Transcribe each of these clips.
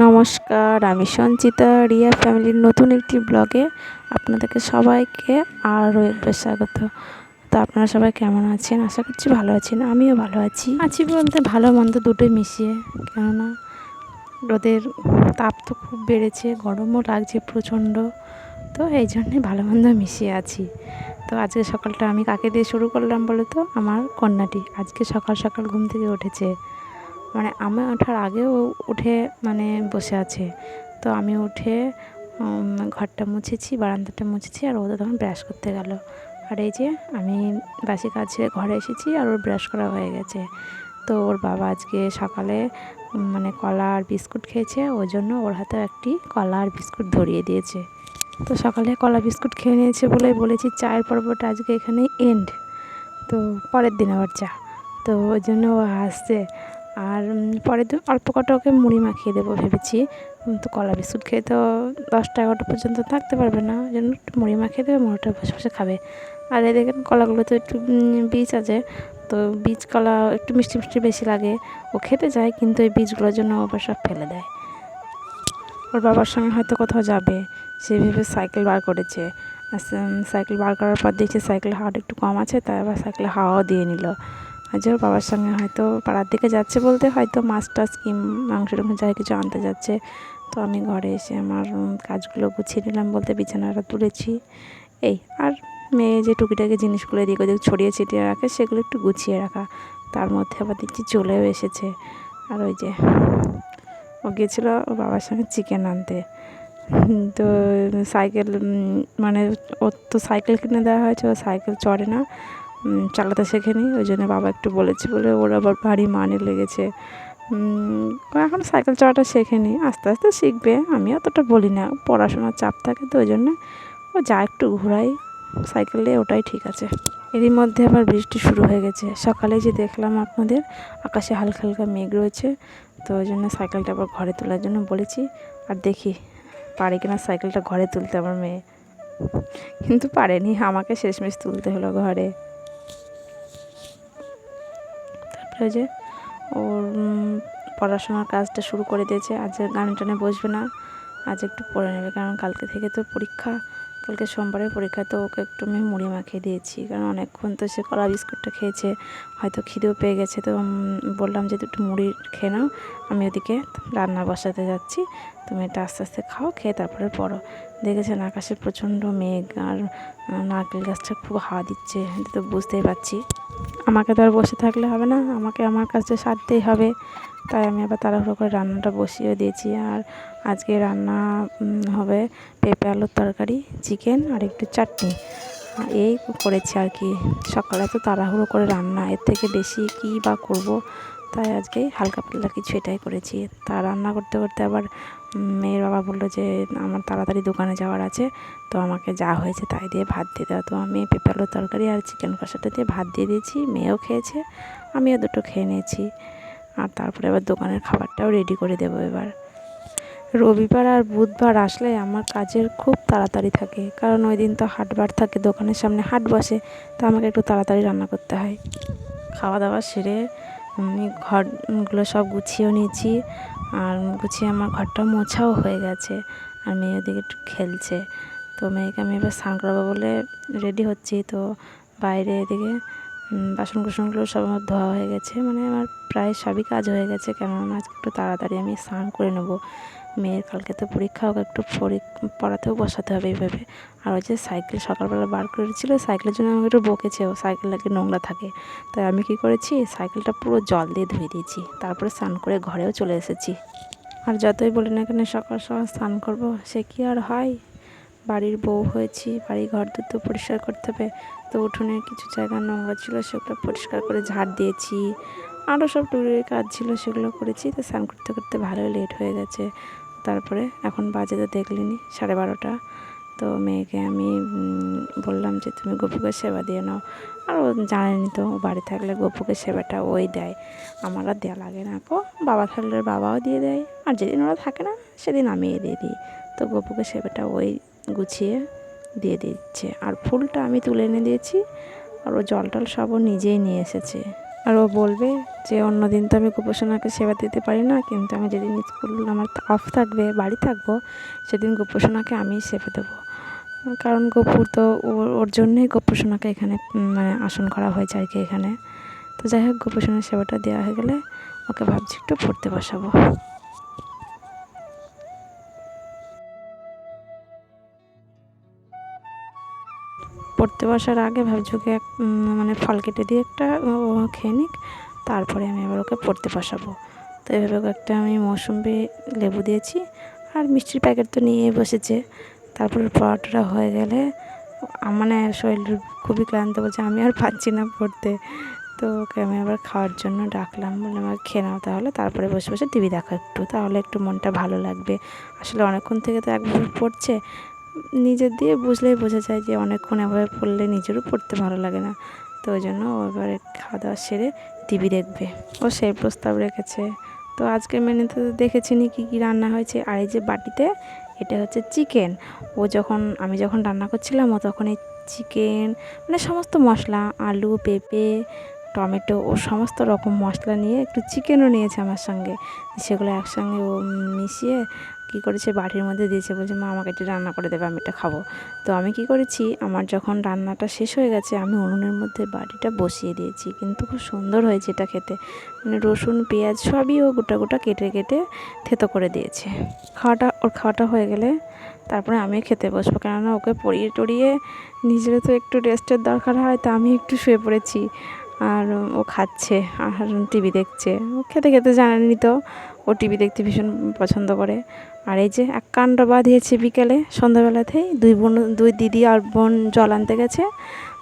নমস্কার, আমি সঞ্চিতা রিয়া ফ্যামিলির নতুন একটি ব্লগে আপনাদেরকে সবাইকে আরও একবার স্বাগত। তো আপনারা সবাই কেমন আছেন? আশা করছি ভালো আছেন। আমিও ভালো আছি বলতে ভালো মন্দ দুটোই মিশিয়ে। কেননা রোদের তাপ তো খুব বেড়েছে, গরমও লাগছে প্রচণ্ড, তো এই জন্যে ভালো মন্দ মিশিয়ে আছি। তো আজকে সকালটা আমি কাকে দিয়ে শুরু করলাম বলে তো? আমার কন্যাটি আজকে সকাল সকাল ঘুম থেকে উঠেছে। মানে আমি ওঠার আগেও উঠে বসে আছে। তো আমি উঠে ঘরটা মুছেছি, বারান্দাটা মুছেছি, আর ও তো তখন ব্রাশ করতে গেল। আর এই যে আমি বাসি কাজ ছেড়ে ঘরে এসেছি আর ওর ব্রাশ করা হয়ে গেছে। তো ওর বাবা আজকে সকালে কলা আর বিস্কুট খেয়েছে, ওই জন্য ওর হাতে একটি কলা আর বিস্কুট ধরিয়ে দিয়েছে। তো সকালে কলা বিস্কুট খেয়ে নিয়েছে বলেই বলেছি চায়ের পর্বটা আজকে এখানেই এন্ড। তো পরের দিন আবার চা, তো ওই জন্য ও হাসছে। আর পরের দিন অল্প কটা ওকে মুড়ি মাখিয়ে দেবো ভেবেছি। তো কলা বিস্কুট খেয়ে তো 10টা-11টা পর্যন্ত থাকতে পারবে না, ওই জন্য একটু মুড়ি মাখিয়ে দেবে, মুড়িটা বসে বসে খাবে। আর এই দেখেন কলাগুলো তো একটু বীজ আছে, তো বীজ কলা একটু মিষ্টি মিষ্টি বেশি লাগে। ও খেতে যায়, কিন্তু এই বীজগুলোর জন্য আবার সব ফেলে দেয়। ওর বাবার সঙ্গে হয়তো কোথাও যাবে, সে ভেবে সাইকেল বার করেছে। আর সাইকেল বার করার পর দেখছে সাইকেলের হাওয়াটা একটু কম আছে, তাই আবার সাইকেলে হাওয়াও দিয়ে নিল। আর যে ওর বাবার সঙ্গে হয়তো পাড়ার দিকে যাচ্ছে বলতে হয়তো মাছ টাছ মাংস টাংস যাই কিছু আনতে যাচ্ছে। তো আমি ঘরে এসে আমার কাজগুলো গুছিয়ে নিলাম বলতে বিছানাটা তুলেছি এই। আর মেয়ে যে টুকিটাকি জিনিসগুলো এদিক ওদিক ছড়িয়ে ছিটিয়ে রাখে সেগুলো একটু গুছিয়ে রাখা। তার মধ্যে আবার দেখছি চলেও এসেছে। আর ওই যে ও গিয়েছিলো ওর বাবার সঙ্গে চিকেন আনতে। তো সাইকেল ওর তো সাইকেল কিনে দেওয়া হয়েছে, ও সাইকেল চড়ে না, চালাতে শেখেনি, ওই জন্য বাবা একটু বলেছে বলে ওর আবার ভারী মানে লেগেছে। ও এখন সাইকেল চড়াটা শেখেনি, আস্তে আস্তে শিখবে। আমি অতটা বলি না, পড়াশোনার চাপ থাকে, তো ওই জন্য ও যা একটু ঘোরাই সাইকেল দিয়ে, ওটাই ঠিক আছে। এরই মধ্যে আবার বৃষ্টি শুরু হয়ে গেছে। সকালে যে দেখলাম আপনাদের আকাশে হালকা হালকা মেঘ রয়েছে, তো ওই জন্য সাইকেলটা আবার ঘরে তোলার জন্য বলেছি। আর দেখি পারে কিনা সাইকেলটা ঘরে তুলতে আমার মেয়ে, কিন্তু পারেনি, আমাকে শেষমেশ তুলতে হলো ঘরে। তারপরে যে ওর পড়াশোনার কাজটা শুরু করে দিয়েছে। আজ গান টানে বসবে না, আজ একটু পড়ে নেবে, কারণ কালকে থেকে তো পরীক্ষা, কালকে সোমবারের পরীক্ষা। তো ওকে একটু আমি মুড়ি মাখিয়ে দিয়েছি, কারণ অনেকক্ষণ তো সে কলা বিস্কুটটা খেয়েছে, হয়তো খিদেও পেয়ে গেছে। তো বললাম যে একটু মুড়ি খেয়ে নাও, আমি ওদিকে রান্না বসাতে যাচ্ছি, তুমি এটা আস্তে আস্তে খাও, খেয়ে তারপরে পড়ো। দেখেছেন আকাশে প্রচণ্ড মেঘ, আর নারকেল গাছটা খুব হাওয়া দিচ্ছে, এটা তো বুঝতেই পারছি। আমাকে তো আর বসে থাকলে হবে না, আমাকে আমার কাজটা সারতেই হবে। তাই আমি আবার তাড়াহুড়ো করে রান্নাটা বসিয়ে দিয়েছি। আর আজকে রান্না হবে পেঁপে আলুর তরকারি, চিকেন আর একটু চাটনি, এই করেছি আর কি। সকালে তো তাড়াহুড়ো করে রান্না, এর থেকে বেশি কী বা করব, তাই আজকে হালকা পাতলা কিছু এটাই করেছি। তা রান্না করতে করতে আবার মেয়ের বাবা বললো যে আমার তাড়াতাড়ি দোকানে যাওয়ার আছে, তো আমাকে যা হয়েছে তাই দিয়ে ভাত দিয়ে দাও। তো আমি পেঁপে আলুর তরকারি আর চিকেন কষাটা দিয়ে ভাত দিয়ে দিয়েছি, মেয়েও খেয়েছে, আমিও দুটো খেয়ে নিয়েছি। আর তারপরে আবার দোকানের খাবারটাও রেডি করে দেবো এবার। রবিবার আর বুধবার আসলে আমার কাজের খুব তাড়াতাড়ি থাকে, কারণ ওই দিন তো হাটবার থাকে, দোকানের সামনে হাট বসে, তো আমাকে একটু তাড়াতাড়ি রান্না করতে হয়। খাওয়া দাওয়া সেরে আমি ঘরগুলো সব গুছিয়েও নিয়েছি, আর গুছিয়ে আমার ঘরটা মোছাও হয়ে গেছে। আর মেয়ে ওদিকে একটু খেলছে। তো মেয়েকে আমি এবার স্নান করাবো বলে রেডি হচ্ছি। তো বাইরে এদিকে বাসন কুসনগুলো সব আমার ধোয়া হয়ে গেছে, আমার প্রায় সবই কাজ হয়ে গেছে, কেননা আজকে একটু তাড়াতাড়ি আমি স্নান করে নেবো। মেয়ের কালকে তো পরীক্ষা, ওকে একটু পড়াতেও বসাতে হবে এইভাবে। আর ওই যে সাইকেল সকালবেলা বার করেছিল, সাইকেলের জন্য আমাকে একটু বকেছে, ও সাইকেল নাকি নোংরা থাকে। তাই আমি কী করেছি, সাইকেলটা পুরো জল দিয়ে ধুয়ে দিয়েছি, তারপরে স্নান করে ঘরেও চলে এসেছি। আর যতই বলি না কেন সকাল সকাল স্নান করবো, সে কি আর হয়, বাড়ির বউ হয়েছি, বাড়ি ঘর দূর তো পরিষ্কার করতে হবে। তো উঠোনে কিছু জায়গা নোংরা ছিল, সেগুলো পরিষ্কার করে ঝাড় দিয়েছি, আরও সব টুকটাক কাজ ছিল সেগুলো করেছি। তো স্নান করতে করতে ভালোই লেট হয়ে গেছে। তারপরে এখন বাজে তো দেখলিনি 12:30। তো মেয়েকে আমি বললাম যে তুমি গপুকে সেবা দিয়ে নাও। আর ও জানেনি তো, ও বাড়ি থাকলে গপুকে সেবাটা ওই দেয়, আমার আর দেওয়া লাগে না। বাবা থাকলে বাবাও দিয়ে দেয়, আর যেদিন ওরা থাকে না সেদিন আমিই দিয়ে দিই। তো গপুকে সেবাটা ওই গুছিয়ে দিয়ে দিচ্ছে। আর ফুলটা আমি তুলে এনে দিয়েছি, আর ও জল টল সব ও নিজেই নিয়ে এসেছে। আর ও বলবে যে অন্য দিন তো আমি গোপোষণাকে সেবা দিতে পারি না, কিন্তু আমি যেদিন স্কুল আমার অফ থাকবে, বাড়ি থাকবো, সেদিন গোপোষণাকে আমি সেবা দেবো। কারণ গপুর তো ওর জন্যই গোপোষণাকে এখানে মানে আসন করা হয়েছে আর কি এখানে। তো যাই হোক, গোপোষণার সেবাটা দেওয়া হয়ে গেলে ওকে ভাবছি একটু পড়তে বসাবো। পড়তে বসার আগে ভাবছি ওকে মানে ফল কেটে দিয়ে একটা ও খেয়ে নিক, তারপরে আমি আবার ওকে পড়তে বসাবো। তো এভাবে ওকে একটা আমি মৌসুম্বি লেবু দিয়েছি, আর মিষ্টির প্যাকেট তো নিয়ে বসেছে। তারপরে পড়াটা হয়ে গেলে মানে শরীর খুবই ক্লান্ত, বলছে আমি আর পারছি না পড়তে। তো ওকে আমি আবার খাওয়ার জন্য ডাকলাম, বললাম আমার খেয়ে নাও তাহলে, তারপরে বসে বসে টিভি দেখো একটু, তাহলে একটু মনটা ভালো লাগবে। আসলে অনেকক্ষণ থেকে তো একভাবে পড়ছে, নিজের দিয়ে বুঝলেই বোঝা যায় যে অনেকক্ষণ এভাবে পড়লে নিজেরও পড়তে ভালো লাগে না। তো ওই জন্য ও এবারে খাওয়া দাওয়া সেরে টিভি দেখবে, ও সেই প্রস্তাব রেখেছে। তো আজকের মেনুতে দেখেছি নি কী কী রান্না হয়েছে। আর এই যে বাটিতে এটা হচ্ছে চিকেন। আমি যখন রান্না করছিলাম ও তখন এই চিকেন মানে সমস্ত মশলা, আলু, পেঁপে, টমেটো ও সমস্ত রকম মশলা নিয়ে একটু চিকেনও নিয়েছে আমার সঙ্গে, সেগুলো একসঙ্গে ও মিশিয়ে কী করেছে বাটির মধ্যে দিয়েছে, বলছে মা আমাকে একটু রান্না করে দেবে, আমি এটা খাবো। তো আমি কি করেছি, আমার যখন রান্নাটা শেষ হয়ে গেছে আমি উনুনের মধ্যে বাটিটা বসিয়ে দিয়েছি, কিন্তু খুব সুন্দর হয়েছে এটা খেতে। মানে রসুন, পেঁয়াজ সবই ও গোটা গোটা কেটে কেটে থেতো করে দিয়েছে। ওর খাওয়াটা হয়ে গেলে তারপরে আমি খেতে বসবো, কেননা ওকে পড়িয়ে টড়িয়ে নিজেরও তো একটু রেস্টের দরকার হয়। তা আমি একটু শুয়ে পড়েছি, আর ও খাচ্ছে আর টিভি দেখছে। ও খেতে খেতে জানেনি তো, ও টিভি দেখতে ভীষণ পছন্দ করে। আর এই যে এক কাণ্ড বাঁধিয়েছে, বিকেলে সন্ধ্যাবেলাতেই দুই দিদি আর বোন জল আনতে গেছে।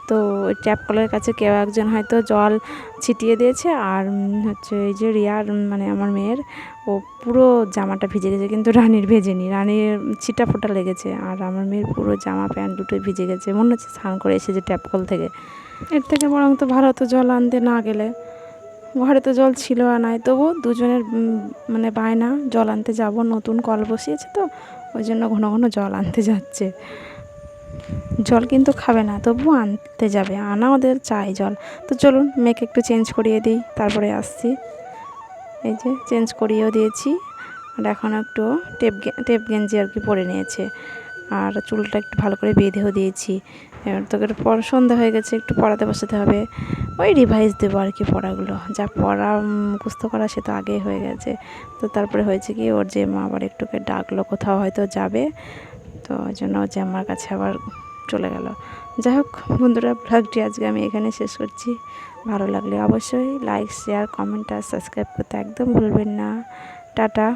তো ওই ট্যাপ কলের কাছে কেউ একজন হয়তো জল ছিটিয়ে দিয়েছে, আর হচ্ছে এই যে রিয়ার মানে আমার মেয়ের ও পুরো জামাটা ভিজে গেছে, কিন্তু রানীর ভেজেনি, রানীর ছিটা ফোটা লেগেছে, আর আমার মেয়ের পুরো জামা প্যান্ট দুটোই ভিজে গেছে, মনে হচ্ছে স্নান করে এসেছে ট্যাপ কল থেকে। এর থেকে বরং তো ভালো তো জল আনতে না গেলে, ঘরে তো জল ছিল আর নাই, তবু দুজনের মানে বায়না জল আনতে যাব, নতুন কল বসিয়েছে তো ওই জন্য ঘন ঘন জল আনতে যাচ্ছে। জল কিন্তু খাবে না, তবু আনতে যাবে, আনা ওদের চাই জল। তো চলুন মেয়েকে একটু চেঞ্জ করিয়ে দিই, তারপরে আসছি। এই যে চেঞ্জ করিয়েও দিয়েছি, আর এখন একটু টেপ গেঞ্জি আর কি পরে নিয়েছে, আর চুলটা একটু ভালো করে বেঁধেও দিয়েছি। এবার তোকে সন্ধ্যা হয়ে গেছে, একটু পড়াতে বসাতে হবে, ওই রিভাইজ দেবো আর কি পড়াগুলো, যা পড়া মুখস্থ করা সে তো আগেই হয়ে গেছে। তো তারপরে হয়েছে কি, ওর যে মা আবার একটুকে ডাকলো, কোথাও হয়তো যাবে, তো ওই জন্য যে আমার কাছে আবার চলে গেল। যাই হোক বন্ধুরা, ব্লগটি আজকে আমি এখানে শেষ করছি। ভালো লাগলে অবশ্যই লাইক, শেয়ার, কমেন্ট আর সাবস্ক্রাইব করতে একদম ভুলবেন না। টাটা।